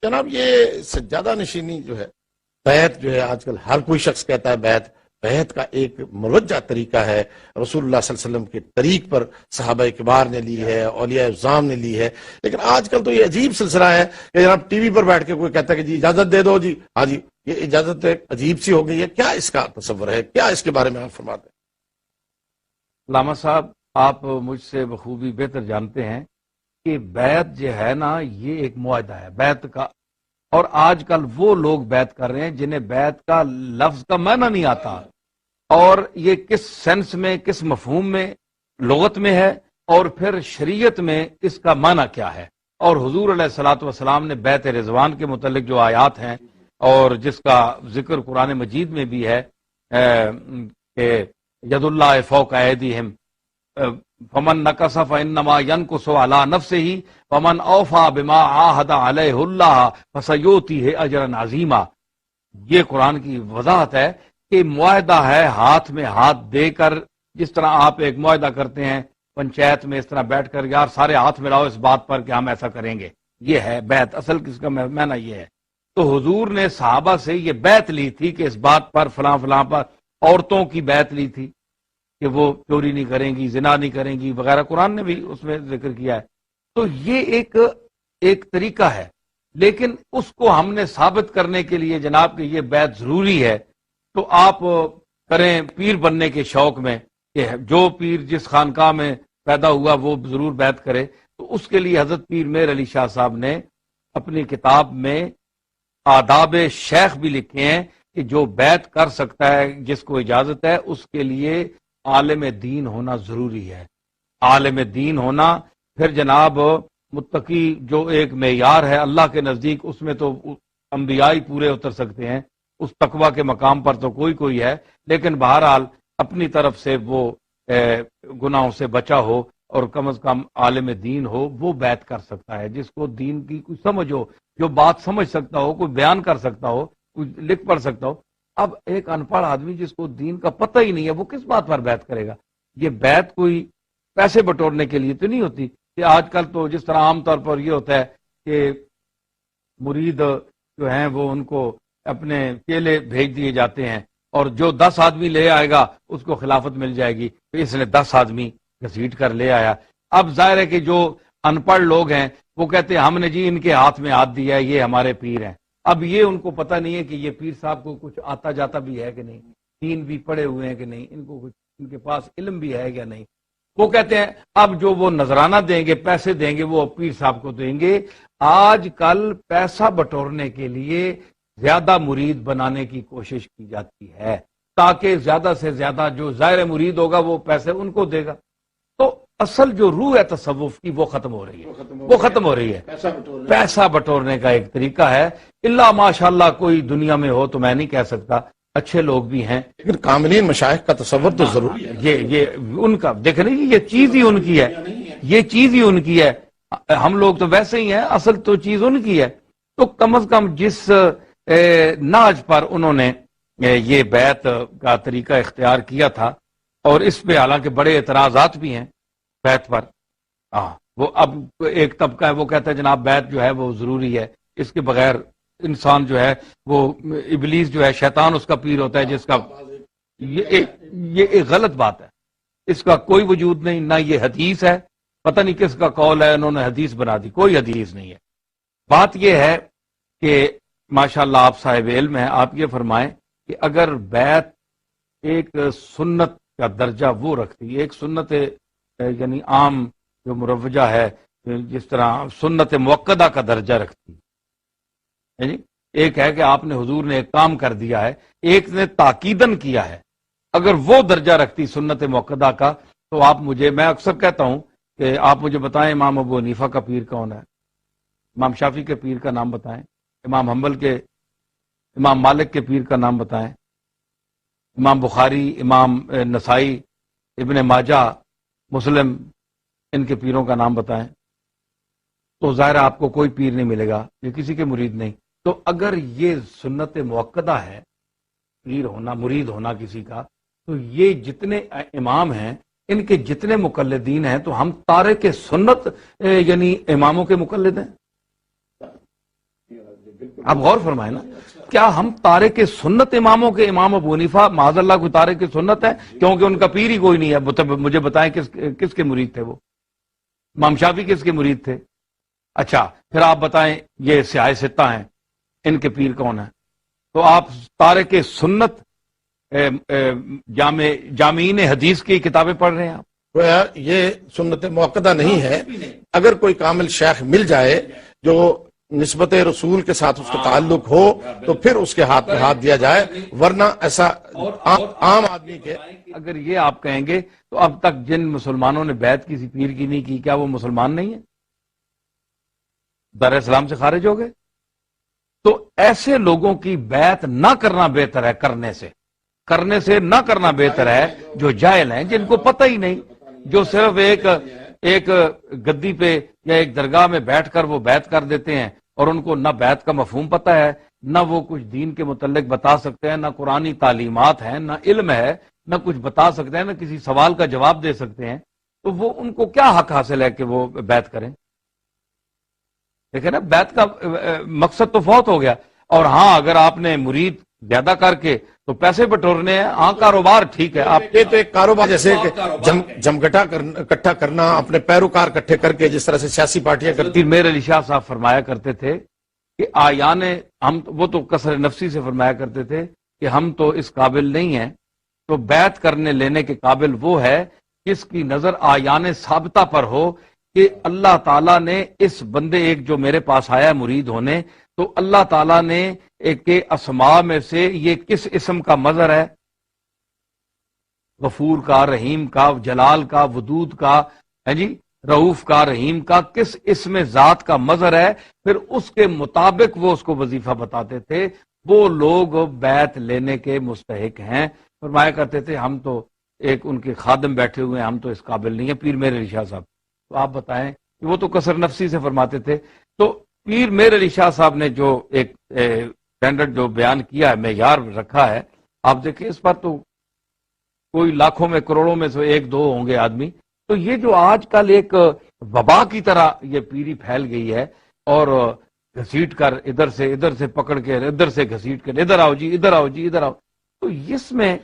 جناب یہ سجادہ نشینی جو ہے، بیعت جو ہے آج کل ہر کوئی شخص کہتا ہے بیعت کا ایک مروجہ طریقہ ہے، رسول اللہ صلی اللہ علیہ وسلم کے طریق پر صحابہ کبار نے لی ہے، اولیاء اعظام نے لی ہے، لیکن آج کل تو یہ عجیب سلسلہ ہے کہ جناب ٹی وی پر بیٹھ کے کوئی کہتا ہے کہ جی اجازت دے دو جی، ہاں جی، یہ اجازت ایک عجیب سی ہو گئی ہے، کیا اس کا تصور ہے، کیا اس کے بارے میں آپ فرماتے ہیں؟ علامہ صاحب، آپ مجھ سے بخوبی بہتر جانتے ہیں کہ بیعت جو ہے نا، یہ ایک معاہدہ ہے بیعت کا، اور آج کل وہ لوگ بیعت کر رہے ہیں جنہیں بیعت کا لفظ کا معنی نہیں آتا، اور یہ کس سینس میں، کس مفہوم میں لغت میں ہے، اور پھر شریعت میں اس کا معنی کیا ہے۔ اور حضور علیہ الصلوۃ والسلام نے بیعت رضوان کے متعلق جو آیات ہیں اور جس کا ذکر قرآن مجید میں بھی ہے کہ ید اللہ فوق ایدیہم فمن نکث فانما ینکث علی نفسہ ومن اوفی بما عاہد علیہ اللہ فسیؤتیہ اجرا عظیما۔ یہ قرآن کی وضاحت ہے کہ معاہدہ ہے ہاتھ میں ہاتھ دے کر، جس طرح آپ ایک معاہدہ کرتے ہیں پنچایت میں، اس طرح بیٹھ کر یار سارے ہاتھ ملاؤ اس بات پر کہ ہم ایسا کریں گے، یہ ہے بیعت۔ اصل کس کا معنی یہ ہے۔ تو حضور نے صحابہ سے یہ بیعت لی تھی کہ اس بات پر فلاں فلاں پر، عورتوں کی بیعت لی تھی کہ وہ چوری نہیں کریں گی، زنا نہیں کریں گی وغیرہ، قرآن نے بھی اس میں ذکر کیا ہے۔ تو یہ ایک طریقہ ہے، لیکن اس کو ہم نے ثابت کرنے کے لیے جناب کہ یہ بیعت ضروری ہے، تو آپ کریں پیر بننے کے شوق میں کہ جو پیر جس خانقاہ میں پیدا ہوا وہ ضرور بیعت کرے، تو اس کے لیے حضرت پیر مہر علی شاہ صاحب نے اپنی کتاب میں آداب شیخ بھی لکھے ہیں کہ جو بیعت کر سکتا ہے، جس کو اجازت ہے، اس کے لیے عالم دین ہونا ضروری ہے۔ عالم دین ہونا، پھر جناب متقی جو ایک معیار ہے اللہ کے نزدیک، اس میں تو انبیاء ہی پورے اتر سکتے ہیں، اس تقوی کے مقام پر تو کوئی ہے، لیکن بہرحال اپنی طرف سے وہ گناہوں سے بچا ہو اور کم از کم عالم دین ہو، وہ بیعت کر سکتا ہے، جس کو دین کی کوئی سمجھ ہو، جو بات سمجھ سکتا ہو، کوئی بیان کر سکتا ہو، کوئی لکھ پڑھ سکتا ہو۔ اب ایک ان پڑھ آدمی جس کو دین کا پتہ ہی نہیں ہے، وہ کس بات پر بیعت کرے گا؟ یہ بیعت کوئی پیسے بٹورنے کے لیے تو نہیں ہوتی کہ آج کل تو جس طرح عام طور پر یہ ہوتا ہے کہ مرید جو ہیں وہ ان کو اپنے چیلے بھیج دیے جاتے ہیں، اور جو 10 آدمی لے آئے گا اس کو خلافت مل جائے گی، تو اس نے 10 آدمی گھسیٹ کر لے آیا۔ اب ظاہر ہے کہ جو ان پڑھ لوگ ہیں وہ کہتے ہیں ہم نے جی ان کے ہاتھ میں ہاتھ دیا ہے، یہ ہمارے پیر ہیں۔ اب یہ ان کو پتہ نہیں ہے کہ یہ پیر صاحب کو کچھ آتا جاتا بھی ہے کہ نہیں، دین بھی پڑھے ہوئے ہیں کہ نہیں، ان کو کچھ ان کے پاس علم بھی ہے یا نہیں۔ وہ کہتے ہیں اب جو وہ نذرانہ دیں گے، پیسے دیں گے، وہ پیر صاحب کو دیں گے۔ آج کل پیسہ بٹورنے کے لیے زیادہ مرید بنانے کی کوشش کی جاتی ہے تاکہ زیادہ سے زیادہ جو ظاہر مرید ہوگا وہ پیسے ان کو دے گا، تو اصل جو روح ہے تصوف کی وہ ختم ہو رہی ہے، پیسہ بٹورنے کا ایک طریقہ ہے۔ اللہ ماشاءاللہ کوئی دنیا میں ہو تو میں نہیں کہہ سکتا، اچھے لوگ بھی ہیں، لیکن کاملین مشائخ کا تصور تو ضروری ہے۔ یہ ان کا دیکھ رہے یہ چیز ہی ان کی ہے، یہ چیز ہی ان کی ہے، ہم لوگ تو ویسے ہی ہیں، اصل تو چیز ان کی ہے۔ تو کم از کم جس ناج پر انہوں نے یہ بیعت کا طریقہ اختیار کیا تھا، اور اس پہ حالانکہ بڑے اعتراضات بھی ہیں بیعت پر، وہ اب ایک طبقہ ہے وہ کہتا ہے جناب بیعت جو ہے وہ ضروری ہے، اس کے بغیر انسان جو ہے وہ ابلیس جو ہے شیطان اس کا پیر ہوتا ہے، جس کا یہ ایک غلط بات ہے، اس کا کوئی وجود نہیں، نہ یہ حدیث ہے، پتہ نہیں کس کا قول ہے، انہوں نے حدیث بنا دی، کوئی حدیث نہیں ہے۔ بات یہ ہے کہ ماشاءاللہ آپ صاحب علم ہیں، آپ یہ فرمائیں کہ اگر بیعت ایک سنت کا درجہ وہ رکھتی، ایک سنت یعنی عام جو مروجہ ہے، جس طرح سنت موقدہ کا درجہ رکھتی، یعنی ایک ہے کہ آپ نے حضور نے ایک کام کر دیا ہے، ایک نے تاکیدن کیا ہے، اگر وہ درجہ رکھتی سنت موقدہ کا، تو آپ مجھے، میں اکثر کہتا ہوں کہ آپ مجھے بتائیں امام ابو حنیفہ کا پیر کون ہے، امام شافعی کے پیر کا نام بتائیں، امام حنبل کے، امام مالک کے پیر کا نام بتائیں، امام بخاری، امام نسائی، ابن ماجہ، مسلم، ان کے پیروں کا نام بتائیں، تو ظاہر آپ کو کوئی پیر نہیں ملے گا، یہ کسی کے مرید نہیں۔ تو اگر یہ سنت موقدہ ہے پیر ہونا، مرید ہونا کسی کا، تو یہ جتنے امام ہیں ان کے جتنے مقلدین ہیں تو ہم تارک سنت یعنی اماموں کے مقلد ہیں، آپ غور فرمائیں نا، کیا ہم تارک سنت اماموں کے امام ابو حنیفہ معاذ اللہ کو تارک سنت ہے کیونکہ ان کا پیر ہی کوئی نہیں ہے؟ مجھے بتائیں کس کے مرید تھے وہ؟ امام شافعی کس کے مرید تھے؟ اچھا پھر آپ بتائیں یہ سیاہ ستہ ہیں، ان کے پیر کون ہیں؟ تو آپ تارک سنت جامعین حدیث کی کتابیں پڑھ رہے ہیں آپ؟ گویا یہ سنت موقدہ نہیں ہے. اگر کوئی کامل شیخ مل جائے جو نسبت رسول کے ساتھ اس کا تعلق ہو تو پھر اس کے ہاتھ میں ہاتھ دیا جائے، ورنہ ایسا عام آدمی کے. اگر یہ آپ کہیں گے تو اب تک جن مسلمانوں نے بیعت کسی پیر کی نہیں کی، کیا وہ مسلمان نہیں ہیں؟ دار اسلام سے خارج ہو گئے؟ تو ایسے لوگوں کی بیعت نہ کرنا بہتر ہے کرنے سے نہ کرنا بہتر ہے جو جاہل ہیں، جن کو پتہ ہی نہیں، جو صرف ایک گدی پہ یا ایک درگاہ میں بیٹھ کر وہ بیعت کر دیتے ہیں اور ان کو نہ بیعت کا مفہوم پتہ ہے، نہ وہ کچھ دین کے متعلق بتا سکتے ہیں، نہ قرآنی تعلیمات ہیں، نہ علم ہے، نہ کچھ بتا سکتے ہیں، نہ کسی سوال کا جواب دے سکتے ہیں. تو وہ ان کو کیا حق حاصل ہے کہ وہ بیعت کریں؟ دیکھیں نا، بیعت کا مقصد تو فوت ہو گیا. اور ہاں اگر آپ نے مرید زیادہ کر کے تو پیسے بٹورنے ہیں، ہاں کاروبار ٹھیک ہے. آپ یہ تو ایک کاروبار جیسے کہ اکٹھا کرنا اپنے پیروکار اکٹھے کر کے، جس طرح سے سیاسی پارٹیاں کرتی. پیر میر علی شاہ صاحب فرمایا کرتے تھے کہ آیان ہم، وہ تو کثر نفسی سے فرمایا کرتے تھے کہ ہم تو اس قابل نہیں ہیں، تو بیعت کرنے لینے کے قابل وہ ہے جس کی نظر آیان ثابتہ پر ہو کہ اللہ تعالیٰ نے اس بندے، ایک جو میرے پاس آیا مرید ہونے، تو اللہ تعالیٰ نے ایک کے اسماء میں سے یہ کس اسم کا مظہر ہے؟ غفور کا، رحیم کا، جلال کا، ودود کا، ہے جی، رؤوف کا، رحیم کا، کس اسم ذات کا مظہر ہے؟ پھر اس کے مطابق وہ اس کو وظیفہ بتاتے تھے. وہ لوگ بیعت لینے کے مستحق ہیں. فرمایا کرتے تھے ہم تو ایک ان کے خادم بیٹھے ہوئے ہیں، ہم تو اس قابل نہیں ہیں. پیر میر علی شاہ صاحب، تو آپ بتائیں کہ وہ تو کثر نفسی سے فرماتے تھے. تو پیر میر علی شاہ صاحب نے جو ایک اسٹینڈرڈ جو بیان کیا ہے، معیار رکھا ہے، آپ دیکھیں اس پر تو کوئی لاکھوں میں کروڑوں میں سے ایک دو ہوں گے آدمی. تو یہ جو آج کل ایک وبا کی طرح یہ پیری پھیل گئی ہے، اور گھسیٹ کر ادھر سے پکڑ کے ادھر سے گھسیٹ کر ادھر آؤ جی، ادھر آؤ جی، ادھر آؤ. تو اس میں